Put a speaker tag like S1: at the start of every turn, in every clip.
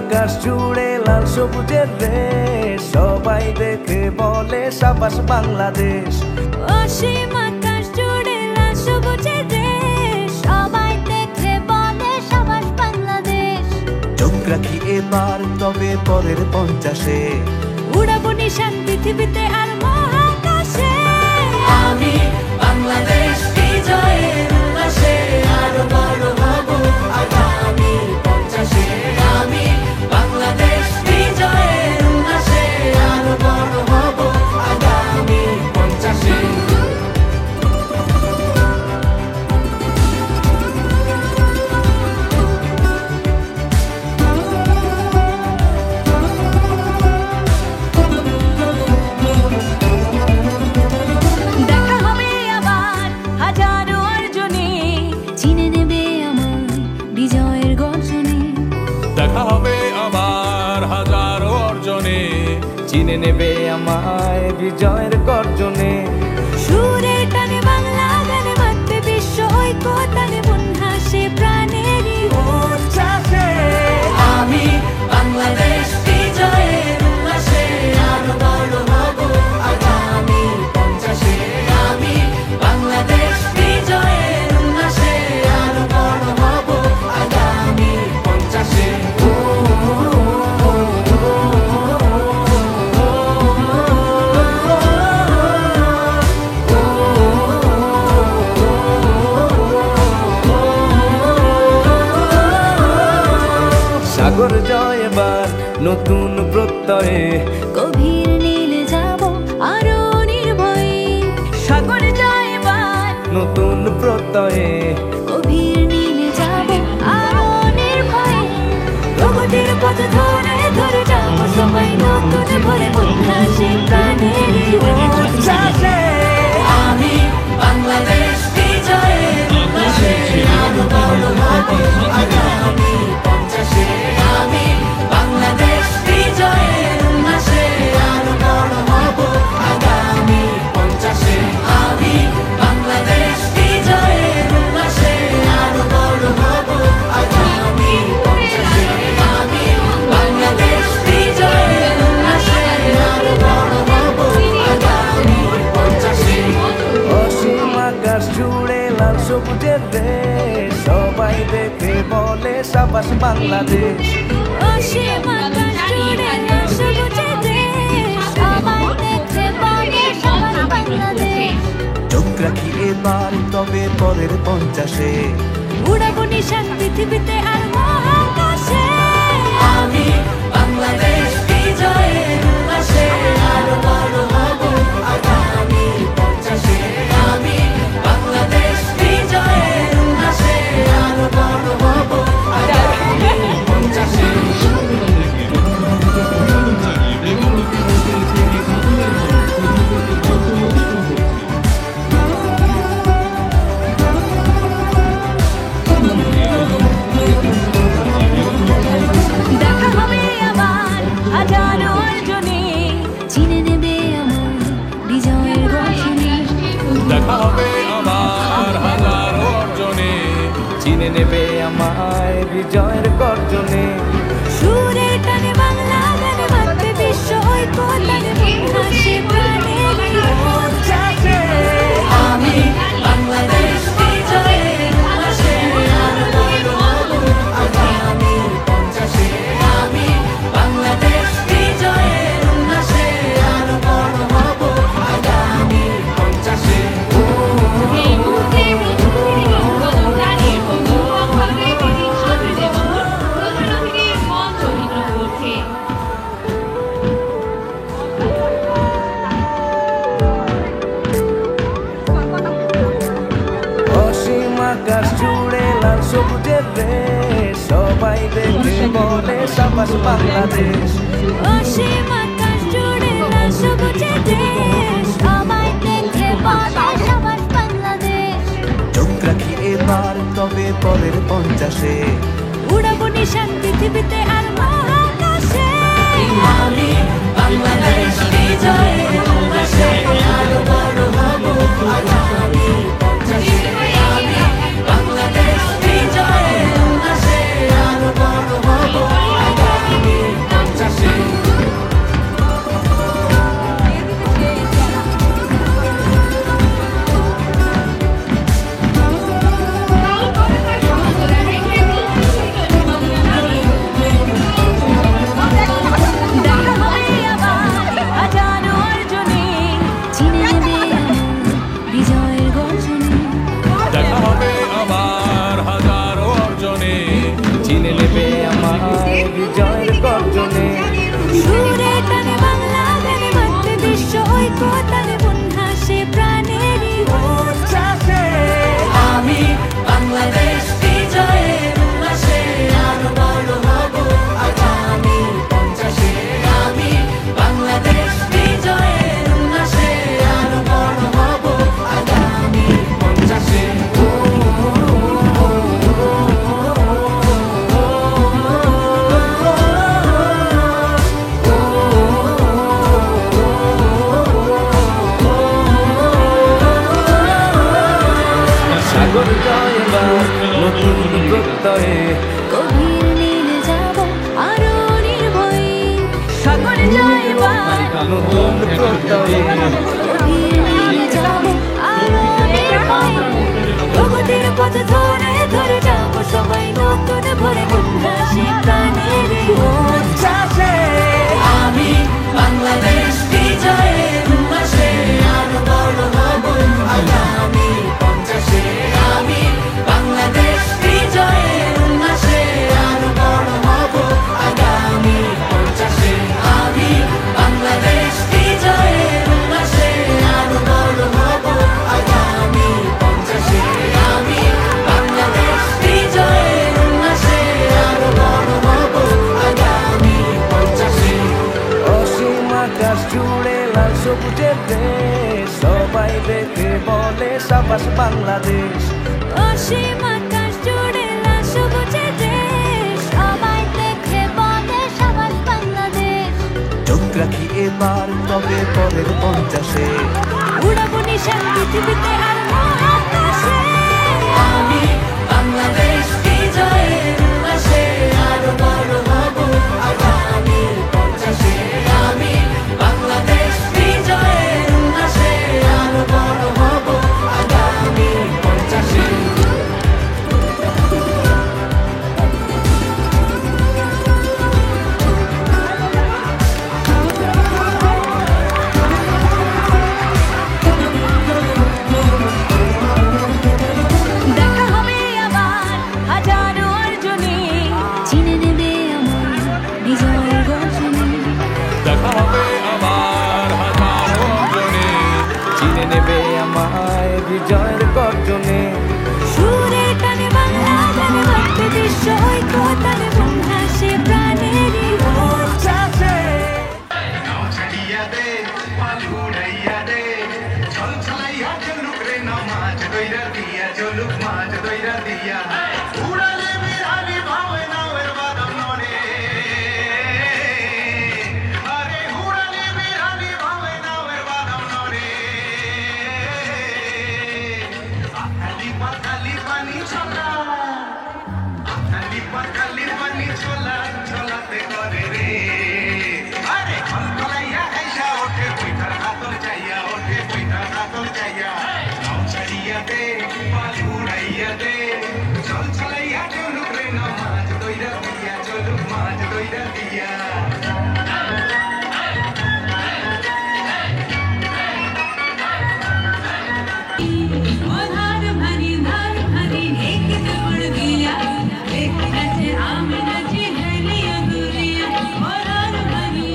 S1: আকাশ জুড়ে লাল সবুজের রেশ, সবাই দেখে বলে সাবাস বাংলাদেশ।
S2: অসীম আকাশ জুড়ে লাল সবুজের দেশ, সবাই দেখে বলে সাবাস বাংলাদেশ।
S1: চোখ রাখি এবার তবে পরের 50-এ,
S2: উড়াবো নিশান পৃথিবীতে আর মহাকাশে।
S3: আমি বাংলাদেশ বিজয়ের উল্লাসে আরো বড় হব আগামী 50-এ। আমি বাংলাদেশ বিজয়ের উল্লাসে আরো বড় হব আগামী 50-এ।
S2: দেখা হবে আবার হাজারো অর্জনে, চিনে নেবে আমার বিজয়ের গর্জনে।
S4: দেখা হবে আবার হাজারো অর্জনে,
S1: চিনে নেবে আমায় বিজয়ের গর্জনে।
S2: সুরের টানে বাংলা গানে বাঁধবে বিশ্ব ঐক্য টানে, মন হাসে প্রাণেরই উচ্ছ্বাসে।
S3: আমি বাংলাদেশ বিজয়ের উল্লাসে আরো বড় হব আগামী 50-এ। আমি বাংলাদেশ বিজয়ের উল্লাসে আরো বড় হব আগামী 50-এ।
S1: সাগর জয় এবার নতুন প্রত্যয়ে,
S2: গভীর নীলে যাব আরো নির্ভয়ে। সাগর জয় এবার
S1: নতুন প্রত্যয়ে,
S2: গভীর নীলে যাব আরো নির্ভয়ে। প্রগতির পথ ধরে ধরে যাব সবাই নতুন ভরে, মন হাসে প্রাণেরই উচ্ছ্বাসে।
S3: আমি বাংলাদেশ বিজয়ের উল্লাসে আরো বড় হব আগামী 50-এ। আমি বাংলাদেশ বিজয়ের উল্লাসে আরো বড় হব আগামী 50-এ। আমি বাংলাদেশ বিজয়ের উল্লাসে আরো বড় হব আগামী 50-এ। আমি বাংলাদেশ বিজয়ের উল্লাসে আরো বড় হব আগামী 50-এ।
S1: অসীম আকাশ জুড়ে লাল সবুজের দেশ, সবাই দেখে বলে সাবাস বাংলাদেশ।
S2: অসীম আকাশ জুড়ে লাল সবুজের দেশ, সবাই দেখে বলে সাবাস বাংলাদেশ।
S1: চোখ রাখি এবার তবে পরের 50-এ,
S2: উড়াবো নিশান পৃথিবীতে আর মহাকাশে।
S3: আমি বাংলাদেশ বিজয়ের উল্লাসে আরো বড় হব আগামী 50-এ। আমি বাংলাদেশ বিজয়ের উল্লাসে আরো বড় হব আগামী 50-এ।
S2: দেখা হবে আবার হাজারো অর্জনে, চিনে নেবে আমার বিজয়ের গর্জনে।
S4: দেখা হবে আবার হাজারো অর্জনে,
S1: চিনে নেবে আমায় বিজয়ের গর্জনে।
S2: সুরের টানে বাংলা গানে বাঁধবে বিশ্ব ঐক্য টানে, মন হাসে প্রাণেরই উচ্ছ্বাসে।
S3: আমি বাংলাদেশ বিজয়ের উল্লাসে আরো বড় হব আগামী 50-এ। আমি বাংলাদেশ বিজয়ের উল্লাসে আরো বড় হব আগামী 50-এ।
S5: এই মুহূর্তে দাঁড়িয়ে প্রধানমন্ত্রীর মঞ্চ ভিন্ন করছে।
S1: অসীম আকাশ জুড়ে লাল সবুজের রেশ, সবাই দেখে বলে সাবাস বাংলাদেশ।
S2: অসীম আকাশ জুড়ে লাল সবুজের দেশ, সবাই দেখে বলে সাবাস বাংলাদেশ।
S1: চোখ রাখি এবার তবে পরের 50-এ,
S2: উড়াবো নিশান পৃথিবীতে আর মহাকাশে।
S3: আমি বাংলাদেশ বিজয়ের উল্লাসে আরো বড় হব আগামী 50-এ। আমি বাংলাদেশ বিজয়ের উল্লাসে আরো বড় হব আগামী
S1: বিজয়ের গর্জনে
S2: সুরে টানে বাংলা গানে মাতৃ বিশ্ব ঐক্য তালে মন হাসে প্রাণেরই
S1: উচ্ছ্বাসে
S3: আমি বাংলাদেশ বিজয়ের উল্লাসে আরো বড় হব আগামী 50-এ আমি বাংলাদেশ বিজয়ের উল্লাসে আরো বড় হব আগামী 50-এ
S1: সাগর জয় এবার নতুন প্রত্যয়ে
S2: গভীর নীলে যাব আরো নির্ভয়ে সাগর জয় এবার
S1: নতুন প্রত্যয়ে
S2: গভীর নীলে যাব আরো নির্ভয়ে প্রগতির পথ ধরে ধরে যাব সবাই নতুন ভরে মন হাসি প্রাণেরই
S1: উচ্ছ্বাসে
S3: আমি বাংলাদেশ বিজয়ের উল্লাসে আরো বড় হব আগামী 50-এ আমি বাংলাদেশ বিজয়ের উল্লাসে আরো বড় হব আগামী 50-এ আমি বাংলাদেশ বিজয়ের উল্লাসে আরো বড় হব আগামী 50-এ আমি বাংলাদেশ বিজয়ের উল্লাসে আরো বড় হব আগামী 50-এ
S1: অসীম আকাশ জুড়ে লাল সবুজের দেশ সবাই দেখে বলে সাবাস বাংলাদেশ
S2: অসীম আকাশ জুড়ে লাল সবুজের দেশ সবাই দেখে বলে সাবাস বাংলাদেশ
S1: চোখ রাখি এবার তবে পরের 50-এ
S2: উড়াবো নিশান পৃথিবীতে আর মহাকাশে
S3: আমি বাংলাদেশ বিজয়ের উল্লাসে আরো বড় হব আগামী 50-এ আমি বাংলাদেশ বিজয়ের উল্লাসে আরো বড় হব আগামী 50-এ
S2: দেখা হবে আবার হাজারো অর্জনে চিনে নেবে আমার বিজয় গর্জনে
S4: দেখা হবে আবার হাজারো অর্জনে
S1: চিনে নেবে আমায় বিজয়ের গর্জনে
S2: সুরে টানে বাংলা গানে মাতৃ বিশ্ব ঐক্য তালে মন হাসে প্রাণেরই
S1: উচ্ছ্বাসে
S6: নাও ছাড়িয়া দে পাল উড়াইয়া দে চল চলাইয়া চলুক রে নামাজ দইরা দিয়া চলুক মাঝ দইরা দিয়া উড়ালে বিরালি ভাবে নাওয়ের বাদন নড়ে আরে উড়ালে বিরালি ভাবে নাওয়ের বাদন নড়ে আকালি পানি ছলা আকালি পানি ছলা ছলাতে করে রে আরে কলকলাইয়া আইসা ওঠে বইটার হাতল চাইয়া ওঠে বইটার হাতল চাইয়া নাও ছাড়িয়া দে পাল উড়াইয়া দে চল চলাইয়া চলুক রে নামাজ দইরা দিয়া চলুক মাঝ দইরা দিয়া
S5: ধার ভারি এক দৌড় দিয়া এক নাচে আমি নাচি হেলিয়া দুলিয়া ধার ভারি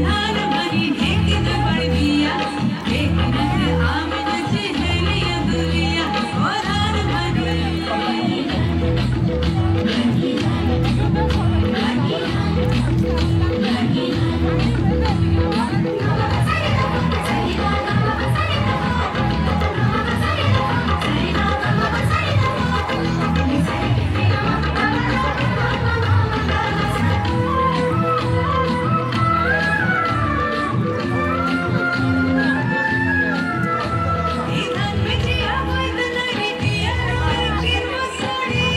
S5: ধার ভারি এক দৌড় দিয়া এক নাচে আমি নাচি হেলিয়া দুলিয়া ধার ভারি ইধান মিটি আবাই দনারি দিয়া রয় কিরমসড়ি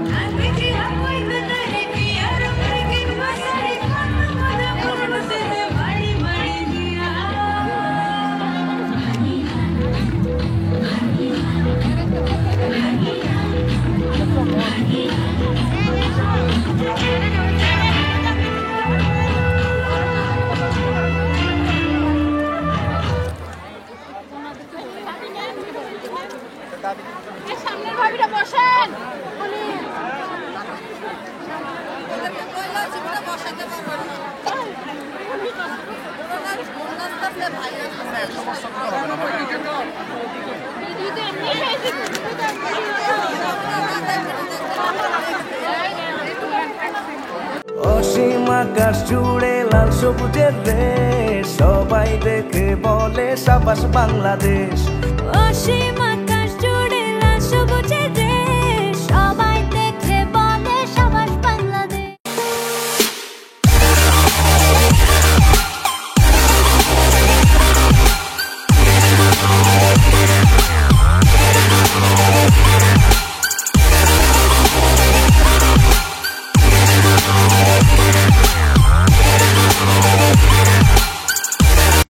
S5: ধান মিটি আবাই দনারি দিয়া রয় কিরমসড়ি মদা পুরনতে বাড়ি বাড়ি দিয়া
S2: সামনের ভাবিটা বসেন
S1: অসীম আকাশ জুড়ে লাল সবুজের রেশ, সবাই দেখে বলে সাবাস বাংলাদেশ।
S2: অসীম